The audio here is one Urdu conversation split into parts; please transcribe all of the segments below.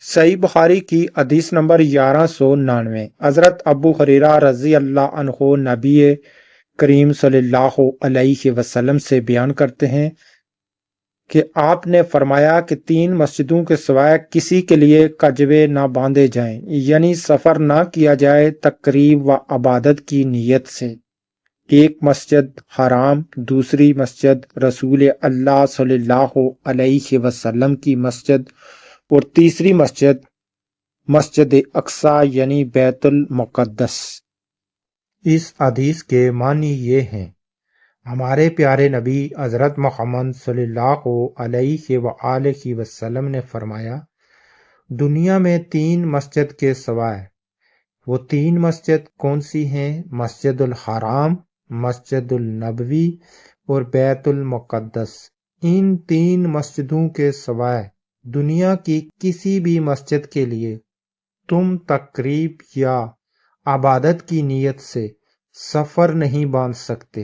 صحیح بخاری کی حدیث نمبر 1199 حضرت ابو ہریرہ رضی اللہ عنہ نبی کریم صلی اللہ علیہ وسلم سے بیان کرتے ہیں کہ آپ نے فرمایا کہ 3 مسجدوں کے سوائے کسی کے لیے کجوے نہ باندھے جائیں، یعنی سفر نہ کیا جائے تقریب و عبادت کی نیت سے۔ ایک مسجد حرام، دوسری مسجد رسول اللہ صلی اللہ علیہ وسلم کی مسجد، اور تیسری مسجد مسجد اقصی یعنی بیت المقدس۔ اس حدیث کے معنی یہ ہیں: ہمارے پیارے نبی حضرت محمد صلی اللہ علیہ وآلہ وسلم نے فرمایا، دنیا میں 3 مسجد کے سوائے، وہ 3 مسجد کون سی ہیں؟ مسجد الحرام، مسجد النبوی اور بیت المقدس۔ ان 3 مسجدوں کے سوائے دنیا کی کسی بھی مسجد کے لیے تم تقریب یا عبادت کی نیت سے سفر نہیں باندھ سکتے۔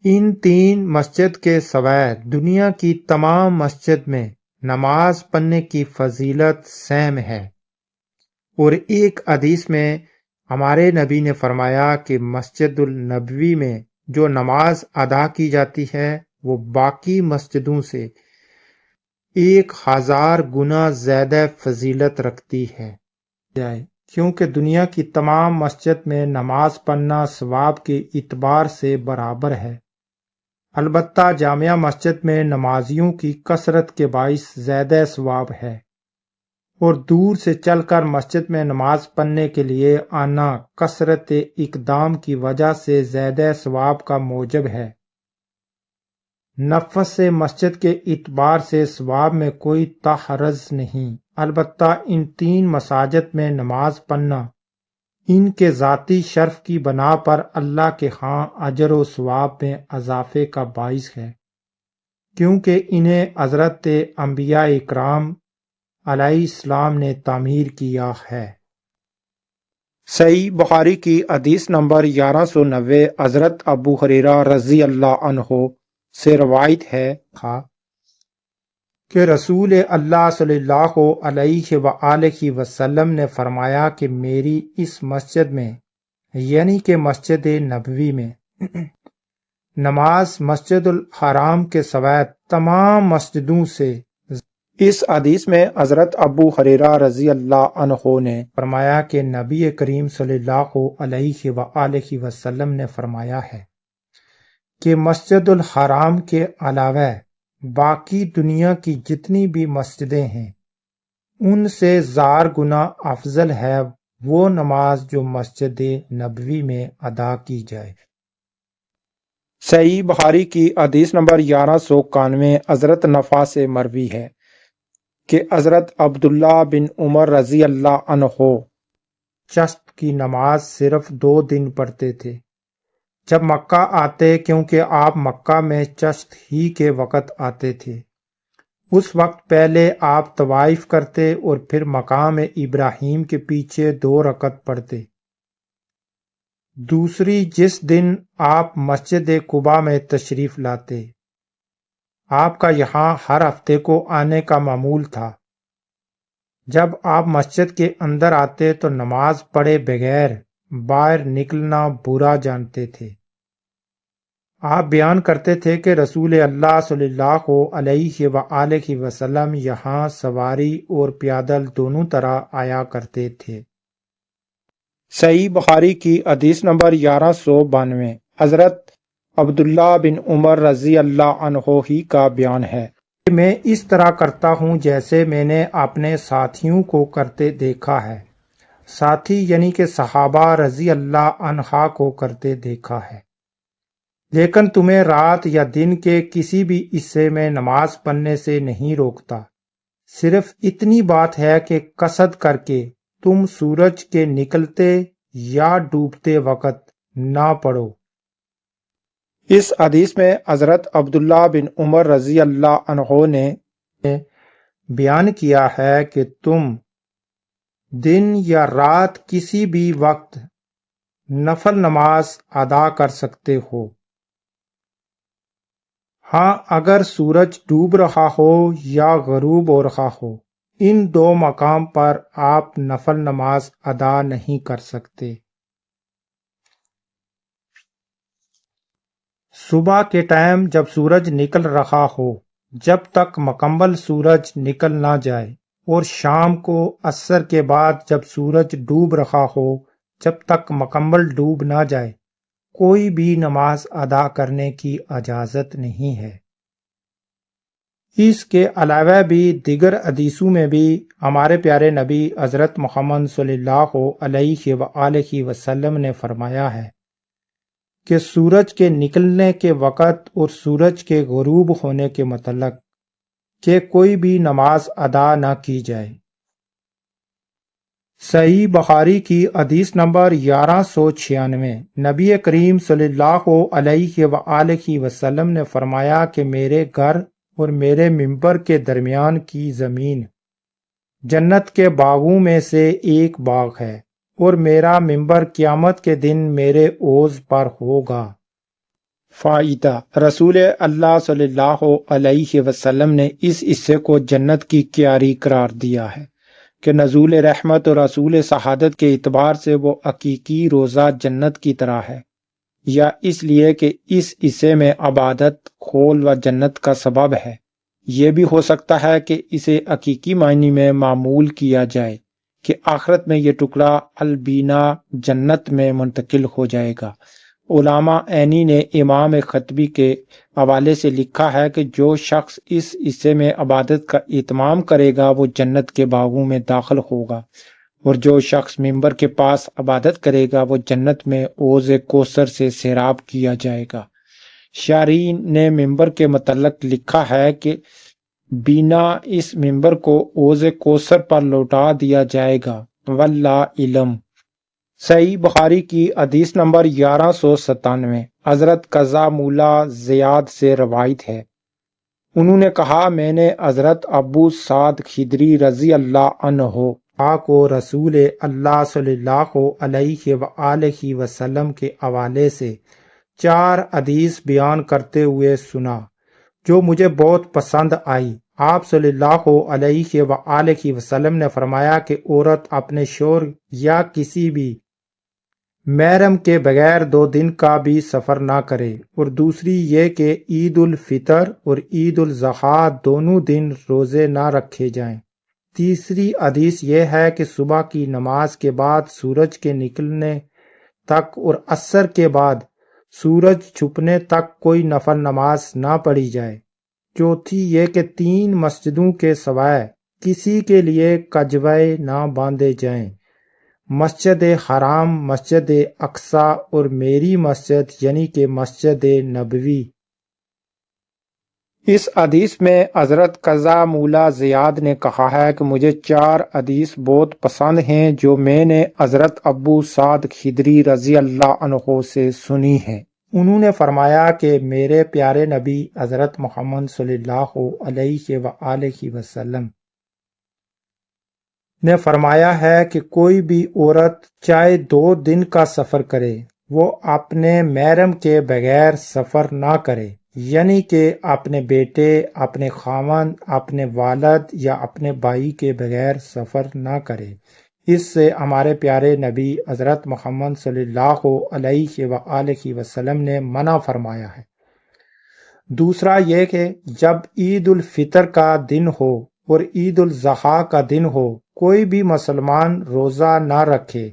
ان 3 مسجد کے سوائے دنیا کی تمام مسجد میں نماز پڑھنے کی فضیلت سیم ہے۔ اور ایک حدیث میں ہمارے نبی نے فرمایا کہ مسجد النبوی میں جو نماز ادا کی جاتی ہے وہ باقی مسجدوں سے 1000 گنا زیادہ فضیلت رکھتی ہے، کیونکہ دنیا کی تمام مسجد میں نماز پڑھنا ثواب کے اعتبار سے برابر ہے۔ البتہ جامع مسجد میں نمازیوں کی کثرت کے باعث زیادہ ثواب ہے، اور دور سے چل کر مسجد میں نماز پڑھنے کے لیے آنا کثرت اقدام کی وجہ سے زیادہ ثواب کا موجب ہے۔ نفس مسجد کے اعتبار سے ثواب میں کوئی تحرز نہیں، البتہ ان 3 مساجد میں نماز پڑھنا ان کے ذاتی شرف کی بنا پر اللہ کے ہاں اجر و ثواب میں اضافے کا باعث ہے، کیونکہ انہیں حضرت انبیاء اکرام علیہ السلام نے تعمیر کیا ہے۔ صحیح بخاری کی حدیث نمبر 1190 حضرت ابو ہریرہ رضی اللہ عنہ سے روایت ہے کہ رسول اللہ صلی اللہ علیہ وآلہ وسلم نے فرمایا کہ میری اس مسجد میں، یعنی کہ مسجد نبوی میں، نماز مسجد الحرام کے سوائے تمام مسجدوں سے۔ اس حدیث میں حضرت ابو ہریرہ رضی اللہ عنہ نے فرمایا کہ نبی کریم صلی اللہ علیہ وآلہ وسلم نے فرمایا ہے کہ مسجد الحرام کے علاوہ باقی دنیا کی جتنی بھی مسجدیں ہیں ان سے 1000 گنا افضل ہے وہ نماز جو مسجد نبوی میں ادا کی جائے۔ صحیح بخاری کی حدیث نمبر 1191 حضرت نفع سے مروی ہے کہ حضرت عبداللہ بن عمر رضی اللہ عنہ چشت کی نماز صرف 2 دن پڑھتے تھے جب مکہ آتے، کیونکہ آپ مکہ میں چشت ہی کے وقت آتے تھے۔ اس وقت پہلے آپ طواف کرتے اور پھر مقام ابراہیم کے پیچھے 2 رکعت پڑھتے۔ دوسری جس دن آپ مسجد قباء میں تشریف لاتے، آپ کا یہاں ہر ہفتے کو آنے کا معمول تھا۔ جب آپ مسجد کے اندر آتے تو نماز پڑھے بغیر باہر نکلنا برا جانتے تھے۔ آپ بیان کرتے تھے کہ رسول اللہ صلی اللہ علیہ وآلہ وسلم یہاں سواری اور پیادل دونوں طرح آیا کرتے تھے۔ صحیح بخاری کی حدیث نمبر 1192 حضرت عبداللہ بن عمر رضی اللہ عنہ ہی کا بیان ہے کہ میں اس طرح کرتا ہوں جیسے میں نے اپنے ساتھیوں کو کرتے دیکھا ہے۔ ساتھی یعنی کہ صحابہ رضی اللہ عنہ کو کرتے دیکھا ہے، لیکن تمہیں رات یا دن کے کسی بھی حصے میں نماز پڑھنے سے نہیں روکتا، صرف اتنی بات ہے کہ قصد کر کے تم سورج کے نکلتے یا ڈوبتے وقت نہ پڑھو۔ اس حدیث میں حضرت عبداللہ بن عمر رضی اللہ عنہ نے بیان کیا ہے کہ تم دن یا رات کسی بھی وقت نفل نماز ادا کر سکتے ہو۔ ہاں اگر سورج ڈوب رہا ہو یا غروب ہو رہا ہو، ان دو مقام پر آپ نفل نماز ادا نہیں کر سکتے۔ صبح کے ٹائم جب سورج نکل رہا ہو، جب تک مکمل سورج نکل نہ جائے، اور شام کو عصر کے بعد جب سورج ڈوب رہا ہو، جب تک مکمل ڈوب نہ جائے، کوئی بھی نماز ادا کرنے کی اجازت نہیں ہے۔ اس کے علاوہ بھی دیگر حدیثوں میں بھی ہمارے پیارے نبی حضرت محمد صلی اللہ علیہ وآلہ وسلم نے فرمایا ہے کہ سورج کے نکلنے کے وقت اور سورج کے غروب ہونے کے متعلق کہ کوئی بھی نماز ادا نہ کی جائے۔ صحیح بخاری کی حدیث نمبر 1196، نبی کریم صلی اللہ علیہ وآلہ وسلم نے فرمایا کہ میرے گھر اور میرے منبر کے درمیان کی زمین جنت کے باغوں میں سے ایک باغ ہے، اور میرا منبر قیامت کے دن میرے اوز پر ہوگا۔ فائدہ: رسول اللہ صلی اللہ علیہ وسلم نے اس حصے کو جنت کی کیاری قرار دیا ہے کہ نزول رحمت اور رسول شہادت کے اعتبار سے وہ حقیقی روزہ جنت کی طرح ہے، یا اس لیے کہ اس حصے میں عبادت خول و جنت کا سبب ہے۔ یہ بھی ہو سکتا ہے کہ اسے حقیقی معنی میں معمول کیا جائے کہ آخرت میں یہ ٹکڑا البینا جنت میں منتقل ہو جائے گا۔ علامہ عینی نے امام خطبی کے حوالے سے لکھا ہے کہ جو شخص اس حصے میں عبادت کا اہتمام کرے گا وہ جنت کے باغوں میں داخل ہوگا، اور جو شخص منبر کے پاس عبادت کرے گا وہ جنت میں حوض کوثر سے سیراب کیا جائے گا۔ شارحین نے منبر کے متعلق لکھا ہے کہ بینا اس منبر کو حوض کوثر پر لوٹا دیا جائے گا، واللہ علم۔ صحیح بخاری کی حدیث نمبر 1197، حضرت قزا مولا زیاد سے روایت ہے، انہوں نے کہا میں نے حضرت ابو سعد خدری رضی اللہ عنہ کو رسول اللہ صلی اللہ علیہ وآلہ وسلم کے حوالے سے 4 حدیث بیان کرتے ہوئے سنا جو مجھے بہت پسند آئی۔ آپ صلی اللہ علیہ وآلہ وسلم نے فرمایا کہ عورت اپنے شوہر یا کسی بھی محرم کے بغیر 2 دن کا بھی سفر نہ کرے، اور دوسری یہ کہ عید الفطر اور عید الاضحیٰ دونوں دن روزے نہ رکھے جائیں۔ تیسری حدیث یہ ہے کہ صبح کی نماز کے بعد سورج کے نکلنے تک اور عصر کے بعد سورج چھپنے تک کوئی نفل نماز نہ پڑھی جائے۔ چوتھی یہ کہ 3 مسجدوں کے سوائے کسی کے لیے کجوے نہ باندھے جائیں، مسجد حرام، مسجد اقصی اور میری مسجد یعنی کہ مسجد نبوی۔ اس حدیث میں حضرت قزا مولا زیاد نے کہا ہے کہ مجھے 4 حدیث بہت پسند ہیں جو میں نے حضرت ابو سعد خدری رضی اللہ عنہ سے سنی ہیں۔ انہوں نے فرمایا کہ میرے پیارے نبی حضرت محمد صلی اللہ علیہ وآلہ وسلم نے فرمایا ہے کہ کوئی بھی عورت چاہے 2 دن کا سفر کرے، وہ اپنے محرم کے بغیر سفر نہ کرے، یعنی کہ اپنے بیٹے، اپنے خاوند، اپنے والد یا اپنے بھائی کے بغیر سفر نہ کرے۔ اس سے ہمارے پیارے نبی حضرت محمد صلی اللہ علیہ وآلہ وسلم نے منع فرمایا ہے۔ دوسرا یہ کہ جب عید الفطر کا دن ہو اور عید الاضحیٰ کا دن ہو، کوئی بھی مسلمان روزہ نہ رکھے۔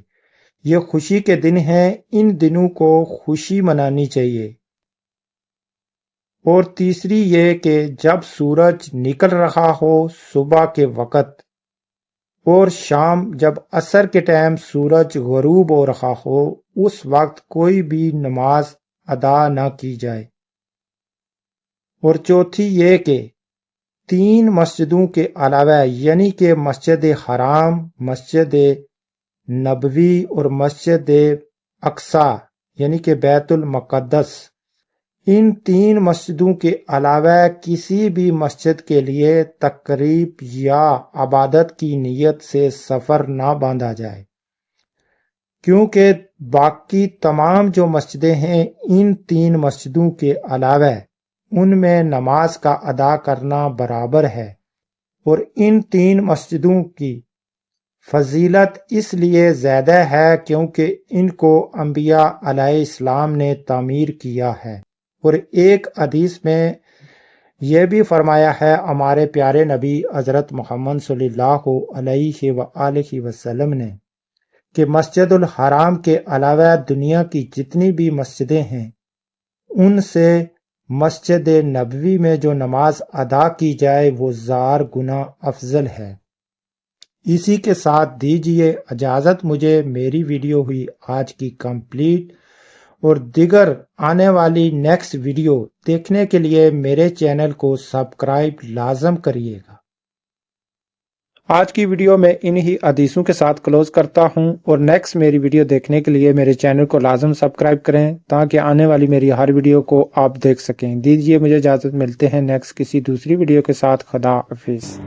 یہ خوشی کے دن ہیں، ان دنوں کو خوشی منانی چاہیے۔ اور تیسری یہ کہ جب سورج نکل رہا ہو صبح کے وقت، اور شام جب عصر کے ٹائم سورج غروب ہو رہا ہو، اس وقت کوئی بھی نماز ادا نہ کی جائے۔ اور چوتھی یہ کہ 3 مسجدوں کے علاوہ یعنی کہ مسجد حرام، مسجد نبوی اور مسجد اقصی یعنی کہ بیت المقدس، ان 3 مسجدوں کے علاوہ کسی بھی مسجد کے لیے تقریب یا عبادت کی نیت سے سفر نہ باندھا جائے، کیونکہ باقی تمام جو مسجدیں ہیں ان 3 مسجدوں کے علاوہ ان میں نماز کا ادا کرنا برابر ہے، اور ان 3 مسجدوں کی فضیلت اس لیے زیادہ ہے کیونکہ ان کو انبیاء علیہ السلام نے تعمیر کیا ہے۔ اور ایک حدیث میں یہ بھی فرمایا ہے ہمارے پیارے نبی حضرت محمد صلی اللہ علیہ وآلہ وسلم نے کہ مسجد الحرام کے علاوہ دنیا کی جتنی بھی مسجدیں ہیں ان سے مسجد نبوی میں جو نماز ادا کی جائے وہ 1000 گنا افضل ہے۔ اسی کے ساتھ دیجیے اجازت، مجھے میری ویڈیو ہوئی آج کی کمپلیٹ، اور دیگر آنے والی نیکسٹ ویڈیو دیکھنے کے لیے میرے چینل کو سبسکرائب لازم کریے گا۔ آج کی ویڈیو میں انہی حدیثوں کے ساتھ کلوز کرتا ہوں، اور نیکسٹ میری ویڈیو دیکھنے کے لیے میرے چینل کو لازم سبسکرائب کریں تاکہ آنے والی میری ہر ویڈیو کو آپ دیکھ سکیں۔ دیجیے مجھے اجازت، ملتے ہیں نیکسٹ کسی دوسری ویڈیو کے ساتھ۔ خدا حافظ۔